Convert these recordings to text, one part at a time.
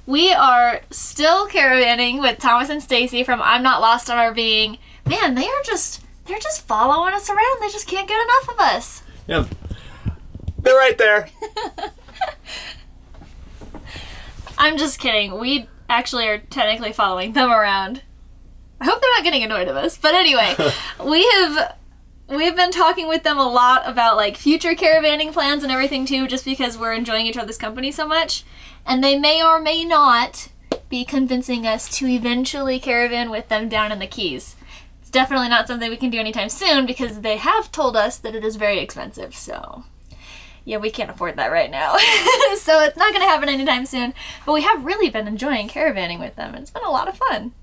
We are still caravanning with Thomas and Stacy from I'm Not Lost on RVing. Man, they're just following us around. They just can't get enough of us. Yeah. They're right there. I'm just kidding. We actually are technically following them around. I hope they're not getting annoyed of us. But anyway, we've been talking with them a lot about like future caravanning plans and everything too, just because we're enjoying each other's company so much. And they may or may not be convincing us to eventually caravan with them down in the Keys. It's definitely not something we can do anytime soon because they have told us that it is very expensive. So yeah, we can't afford that right now. So it's not going to happen anytime soon. But we have really been enjoying caravanning with them. It's been a lot of fun.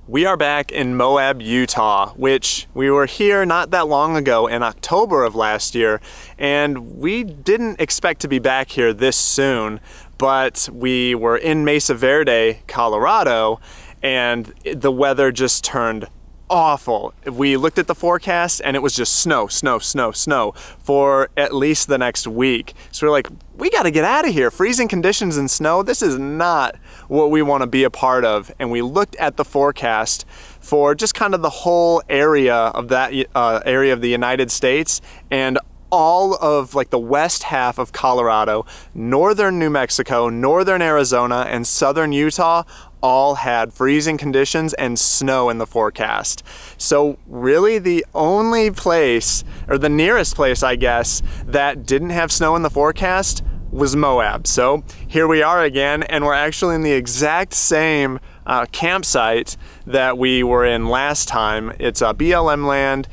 We are back in Moab, Utah, which we were here not that long ago in October of last year. And we didn't expect to be back here this soon. But we were in Mesa Verde, Colorado, and the weather just turned awful. We looked at the forecast and it was just snow, snow, snow, snow for at least the next week. So we're like, we got to get out of here. Freezing conditions and snow, this is not what we want to be a part of. And we looked at the forecast for just kind of the whole area of that area of the United States, and all of like the west half of Colorado, northern New Mexico, northern Arizona, and southern Utah all had freezing conditions and snow in the forecast. So really the only place, or the nearest place I guess, that didn't have snow in the forecast was Moab. So here we are again, and we're actually in the exact same campsite that we were in last time. It's BLM land,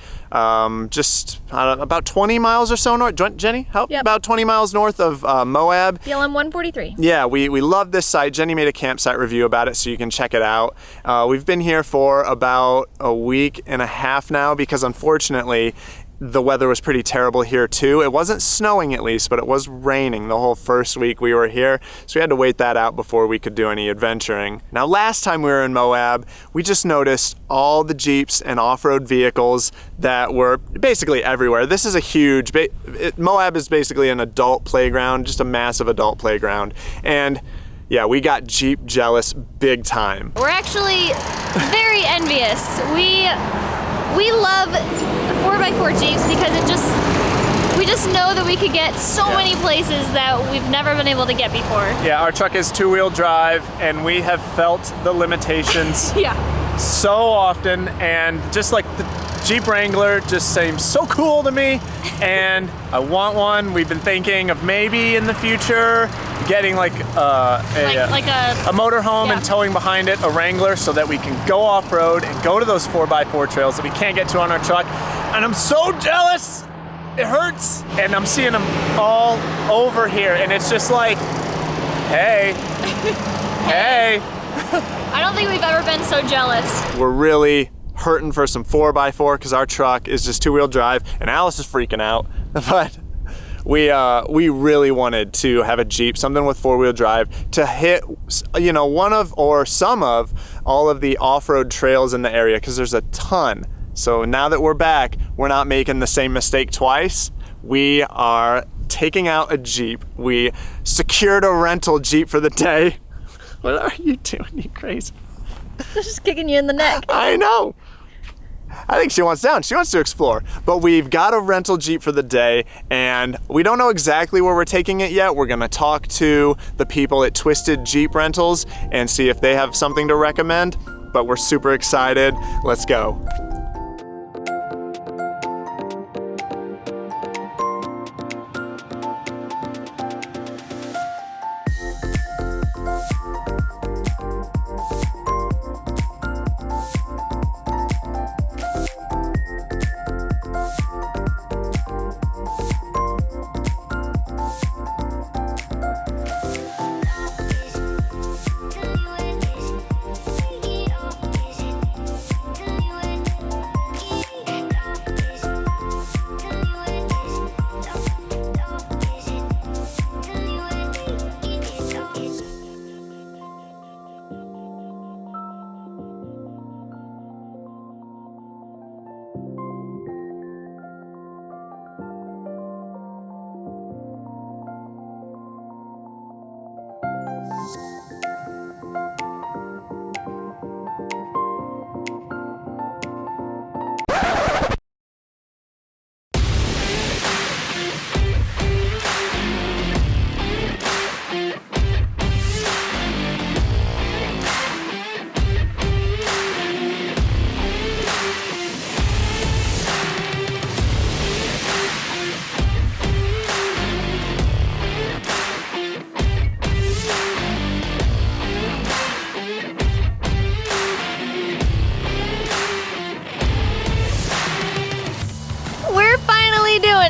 just about 20 miles or so north. Jenny, help? Yep. About 20 miles north of Moab. BLM 143. Yeah, we love this site. Jenny made a campsite review about it, so you can check it out. We've been here for about a week and a half now because unfortunately the weather was pretty terrible here too. It wasn't snowing at least, but it was raining the whole first week we were here. So we had to wait that out before we could do any adventuring. Now last time we were in Moab, we just noticed all the Jeeps and off-road vehicles that were basically everywhere. This is a huge, Moab is basically an adult playground, just a massive adult playground. And yeah, we got Jeep jealous big time. We're actually very envious. We love 4x4 Jeeps because we just know that we could get so many places that we've never been able to get before. Yeah, our truck is two-wheel drive and we have felt the limitations so often, and just like the Jeep Wrangler just seems so cool to me and I want one. We've been thinking of maybe in the future getting like a motorhome and towing behind it a Wrangler so that we can go off-road and go to those 4x4 trails that we can't get to on our truck. And I'm so jealous, it hurts. And I'm seeing them all over here and it's just like, hey, hey. I don't think we've ever been so jealous. We're really hurting for some 4x4 because our truck is just two-wheel drive and Alice is freaking out. But we really wanted to have a Jeep, something with four-wheel drive to hit, you know, one of or some of all of the off-road trails in the area because there's a ton. So now that we're back, we're not making the same mistake twice. We are taking out a Jeep. We secured a rental Jeep for the day. What are you doing, you crazy? Just kicking you in the neck. I know. I think she wants down. She wants to explore. But we've got a rental Jeep for the day, and we don't know exactly where we're taking it yet. We're gonna talk to the people at Twisted Jeep Rentals and see if they have something to recommend. But we're super excited. Let's go.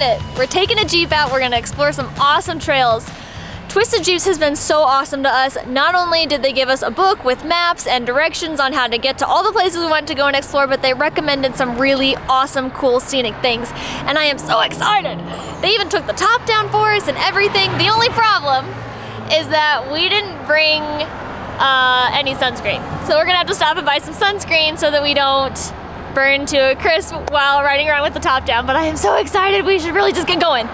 doing it. We're taking a Jeep out. We're gonna explore some awesome trails. Twisted Jeeps has been so awesome to us. Not only did they give us a book with maps and directions on how to get to all the places we want to go and explore, but they recommended some really awesome, cool, scenic things. And I am so excited. They even took the top down for us and everything. The only problem is that we didn't bring any sunscreen. So we're gonna have to stop and buy some sunscreen so that we don't burn to a crisp while riding around with the top down. But I am so excited. We should really just get going.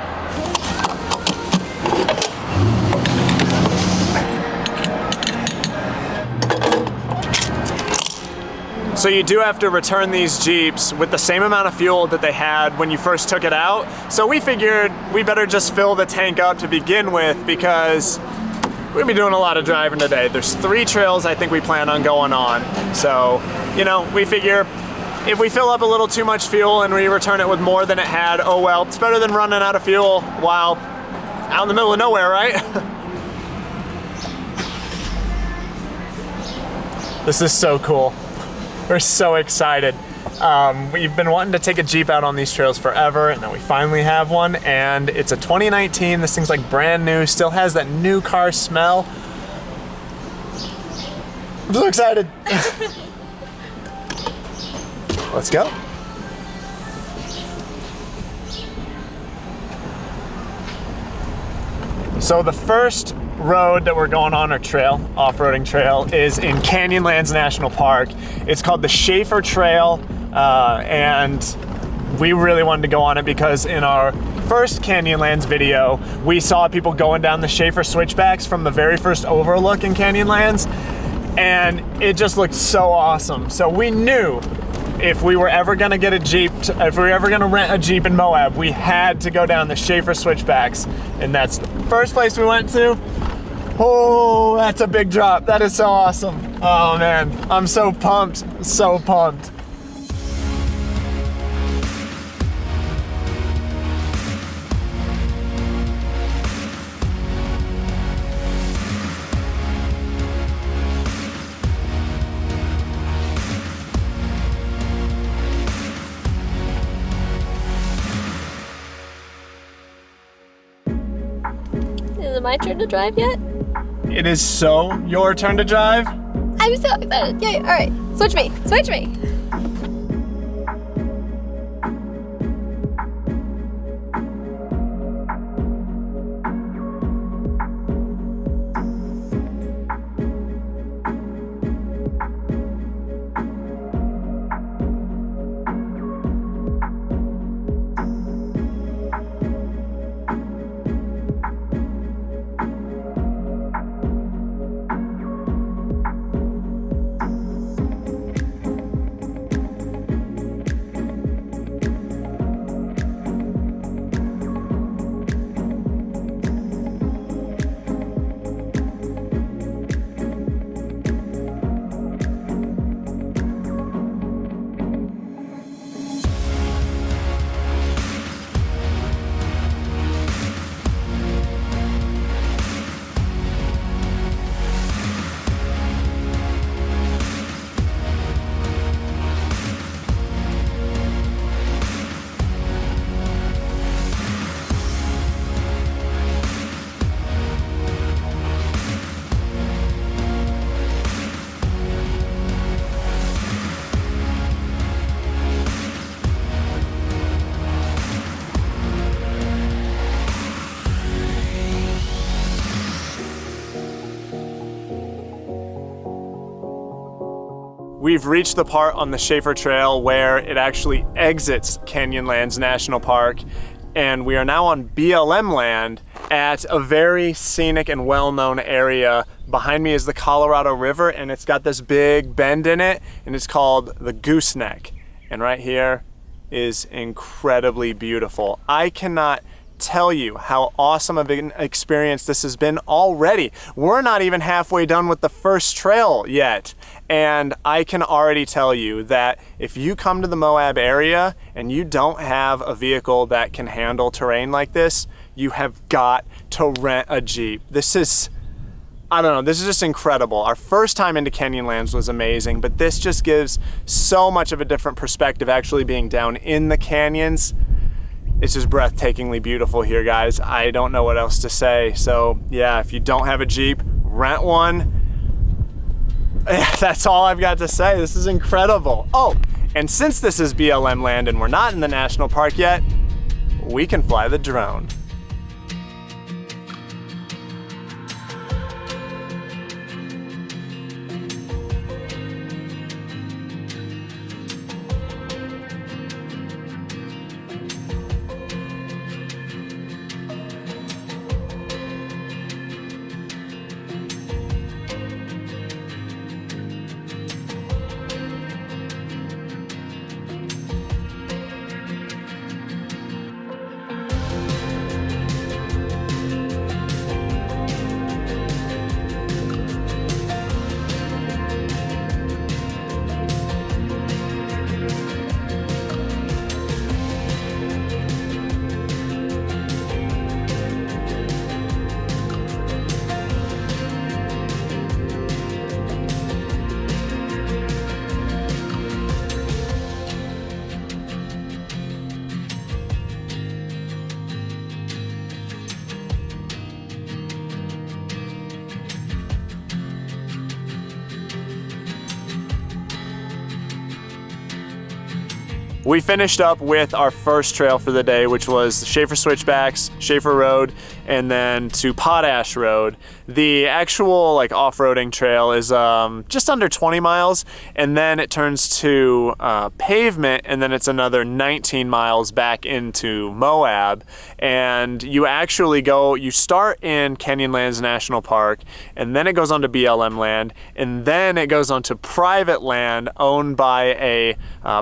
So you do have to return these Jeeps with the same amount of fuel that they had when you first took it out. So we figured we better just fill the tank up to begin with because we're gonna be doing a lot of driving today. There's 3 trails I think we plan on going on. So, you know, we figure if we fill up a little too much fuel and we return it with more than it had, oh well, it's better than running out of fuel while out in the middle of nowhere, right? This is so cool. We're so excited. We've been wanting to take a Jeep out on these trails forever, and now we finally have one, and it's a 2019. This thing's like brand new, still has that new car smell. I'm so excited. Let's go. So the first road that we're going on, our trail, off-roading trail, is in Canyonlands National Park. It's called the Shafer Trail, and we really wanted to go on it because in our first Canyonlands video, we saw people going down the Shafer switchbacks from the very first overlook in Canyonlands, and it just looked so awesome. So we knew if we were ever gonna get a Jeep, if we were ever gonna rent a Jeep in Moab, we had to go down the Shafer switchbacks, and that's the first place we went to. Oh, that's a big drop. That is so awesome. Oh man, I'm so pumped, so pumped. Is it my turn to drive yet? It is so your turn to drive. I'm so excited. Yay, all right, switch me, switch me. We've reached the part on the Shafer Trail where it actually exits Canyonlands National Park, and we are now on BLM land at a very scenic and well-known area. Behind me is the Colorado River, and it's got this big bend in it, and it's called the Gooseneck. And right here is incredibly beautiful. I cannot tell you how awesome of an experience this has been already. We're not even halfway done with the first trail yet, and I can already tell you that if you come to the Moab area and you don't have a vehicle that can handle terrain like this, you have got to rent a Jeep. This is, I don't know, this is just incredible. Our first time into Canyonlands was amazing, but this just gives so much of a different perspective actually being down in the canyons. it's just breathtakingly beautiful here, guys. I don't know what else to say. So yeah, if you don't have a Jeep, rent one. That's all I've got to say. This is incredible. Oh, and since this is BLM land and we're not in the national park yet, we can fly the drone. We finished up with our first trail for the day, which was the Shafer Switchbacks, Shafer Road, and then to Potash Road. The actual like off-roading trail is just under 20 miles, and then it turns to pavement, and then it's another 19 miles back into Moab. And you actually you start in Canyonlands National Park, and then it goes on to BLM land, and then it goes on to private land owned by a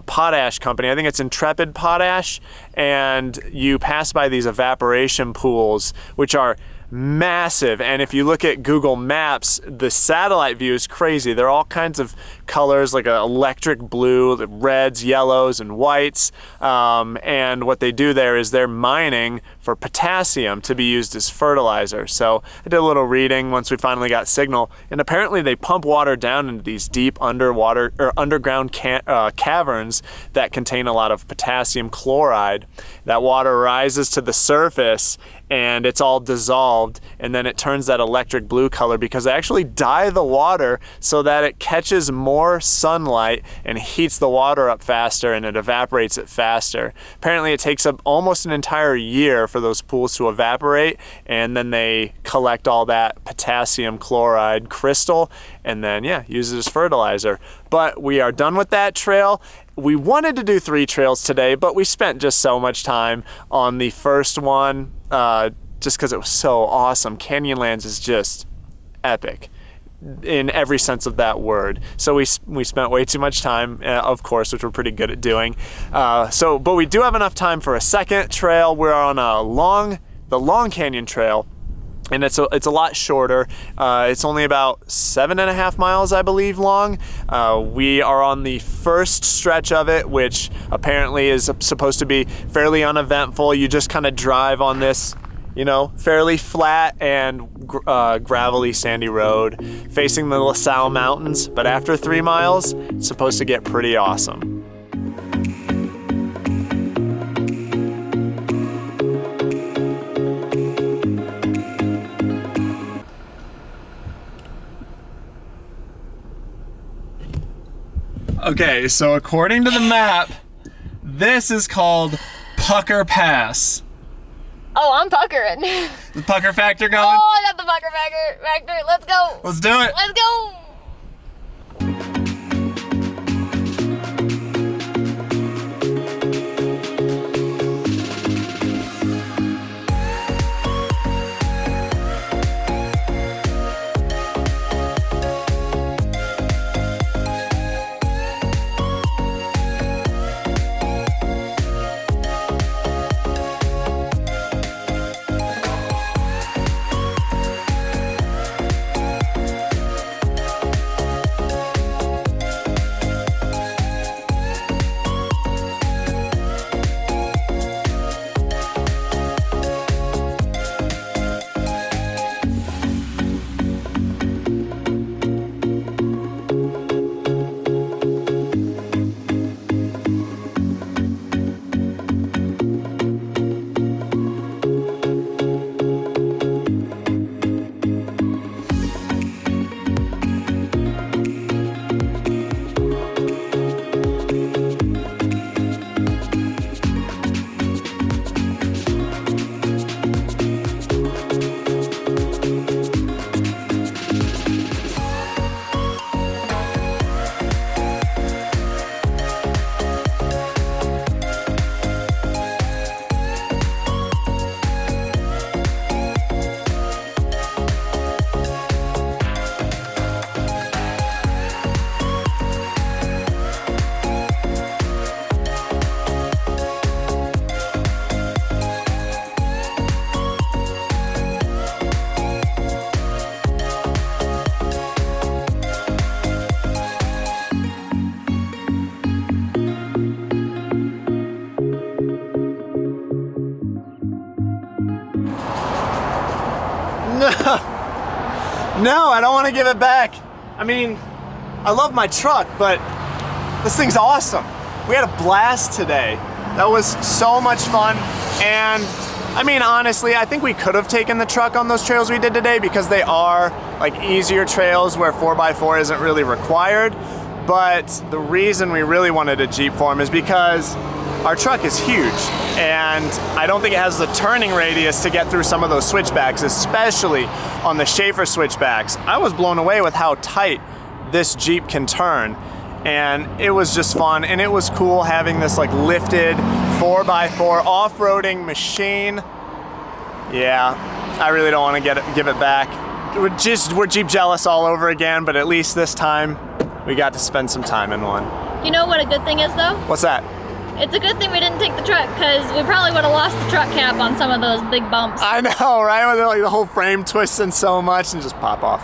potash company. I think it's Intrepid Potash, and you pass by these evaporation pools, which are massive. And if you look at Google Maps, the satellite view is crazy. They're all kinds of colors, like an electric blue, the reds, yellows, and whites. And what they do there is they're mining for potassium to be used as fertilizer. So I did a little reading once we finally got signal, and apparently they pump water down into these deep underwater or underground caverns that contain a lot of potassium chloride. That water rises to the surface and it's all dissolved, and then it turns that electric blue color because they actually dye the water so that it catches more sunlight and heats the water up faster, and it evaporates it faster. Apparently it takes up almost an entire year for those pools to evaporate, and then they collect all that potassium chloride crystal and then use it as fertilizer. But we are done with that trail. We wanted to do 3 trails today, but we spent just so much time on the first one just because it was so awesome. Canyonlands is just epic in every sense of that word. So we spent way too much time, of course, which we're pretty good at doing. But we do have enough time for a second trail. We're on the Long Canyon Trail, and it's a lot shorter. It's only about 7.5 miles, I believe, long. We are on the first stretch of it, which apparently is supposed to be fairly uneventful. You just kind of drive on this, fairly flat and gravelly sandy road facing the LaSalle Mountains. But after 3 miles, it's supposed to get pretty awesome. Okay, so according to the map, this is called Pucker Pass. Oh, I'm puckering. The pucker factor going? Oh, I got the pucker factor. Let's go. Let's do it. Let's go. No, I don't want to give it back. I mean, I love my truck, but this thing's awesome. We had a blast today. That was so much fun. And I mean, honestly, I think we could have taken the truck on those trails we did today because they are like easier trails where 4x4 isn't really required. But the reason we really wanted a Jeep for them is because our truck is huge and I don't think it has the turning radius to get through some of those switchbacks, especially on the Shafer switchbacks. I was blown away with how tight this Jeep can turn, and it was just fun, and it was cool having this like lifted 4x4 off-roading machine. Yeah, I really don't want to give it back. We're Jeep jealous all over again, but at least this time we got to spend some time in one. You know what a good thing is though? What's that? It's a good thing we didn't take the truck because we probably would have lost the truck cap on some of those big bumps. I know, right? With like the whole frame twisting so much and just pop off.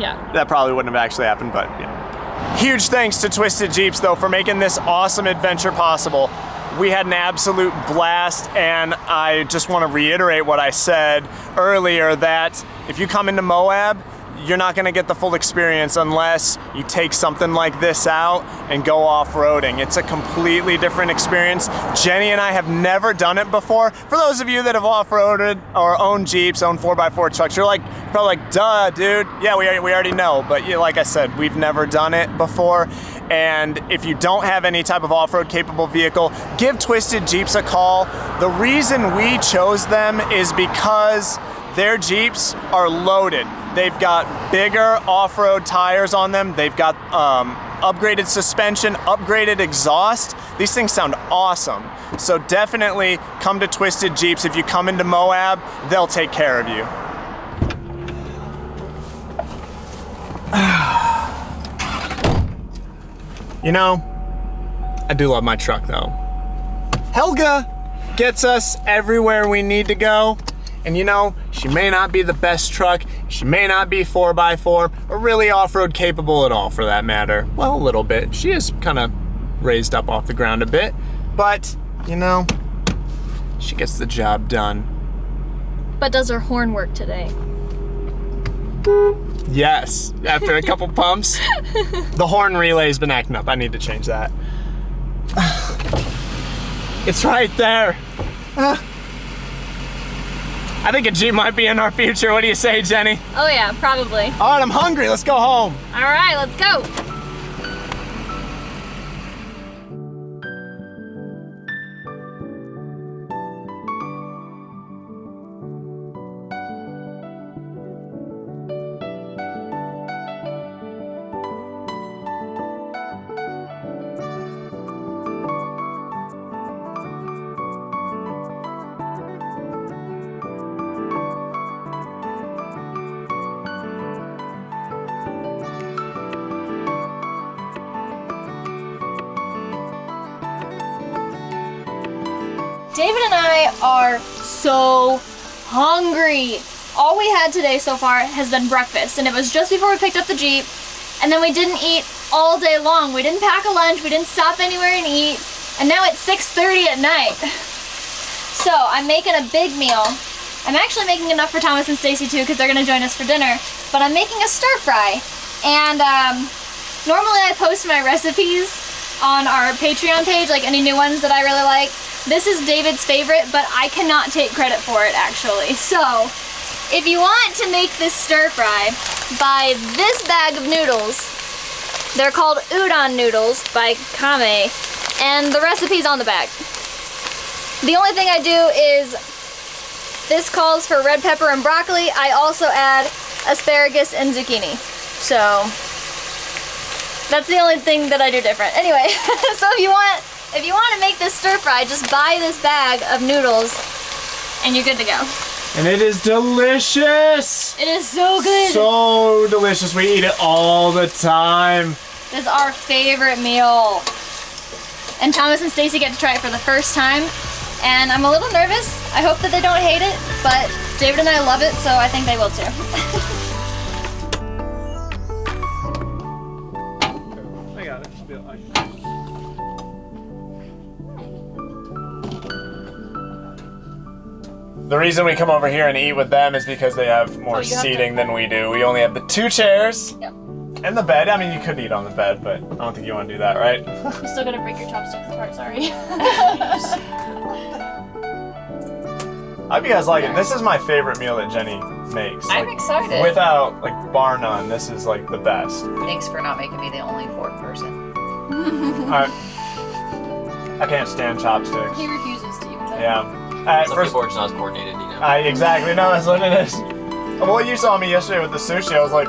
Yeah. That probably wouldn't have actually happened, but yeah. Huge thanks to Twisted Jeeps though for making this awesome adventure possible. We had an absolute blast, and I just want to reiterate what I said earlier, that if you come into Moab, you're not going to get the full experience unless you take something like this out and go off-roading. It's a completely different experience. Jenny and I have never done it before. For those of you that have off-roaded or own Jeeps, own 4x4 trucks, you're like, probably like, duh, dude. Yeah, we already know. But like I said, we've never done it before. And if you don't have any type of off-road capable vehicle, give Twisted Jeeps a call. The reason we chose them is because their Jeeps are loaded. They've got bigger off-road tires on them. They've got upgraded suspension, upgraded exhaust. These things sound awesome. So definitely come to Twisted Jeeps. If you come into Moab, they'll take care of you. You know, I do love my truck though. Helga gets us everywhere we need to go. And you know, she may not be the best truck, she may not be 4x4, or really off-road capable at all for that matter. Well, a little bit. She is kind of raised up off the ground a bit, but you know, she gets the job done. But does her horn work today? Yes, after a couple pumps. The horn relay's been acting up. I need to change that. It's right there. I think a Jeep might be in our future. What do you say, Jenny? Oh yeah, probably. All right, I'm hungry. Let's go home. All right, let's go. David and I are so hungry. All we had today so far has been breakfast, and it was just before we picked up the Jeep, and then we didn't eat all day long. We didn't pack a lunch, we didn't stop anywhere and eat, and now it's 6:30 at night. So I'm making a big meal. I'm actually making enough for Thomas and Stacy too, because they're gonna join us for dinner, but I'm making a stir fry. And normally I post my recipes on our Patreon page, like any new ones that I really like. This is David's favorite, but I cannot take credit for it actually. So, if you want to make this stir fry, buy this bag of noodles. They're called udon noodles by Kame, and the recipe's on the bag. The only thing I do is, this calls for red pepper and broccoli. I also add asparagus and zucchini. So, that's the only thing that I do different. Anyway, so if you want to make this stir fry, just buy this bag of noodles and you're good to go. And it is delicious! It is so good! So delicious, we eat it all the time. This is our favorite meal. And Thomas and Stacy get to try it for the first time. And I'm a little nervous. I hope that they don't hate it, but David and I love it, so I think they will too. I got it. The reason we come over here and eat with them is because they have more seating than we do. We only have the 2 chairs and the bed. I mean, you could eat on the bed, but I don't think you want to do that, right? You're still gonna break your chopsticks apart, sorry. I hope you guys like it. This is my favorite meal that Jenny makes. I'm excited. Without, like, bar none, this is, like, the best. Thanks for not making me the only 4th person. I can't stand chopsticks. He refuses to even say Yeah. Some board's not as coordinated, you know. Exactly. No, that's what it is. Well, you saw me yesterday with the sushi. I was like,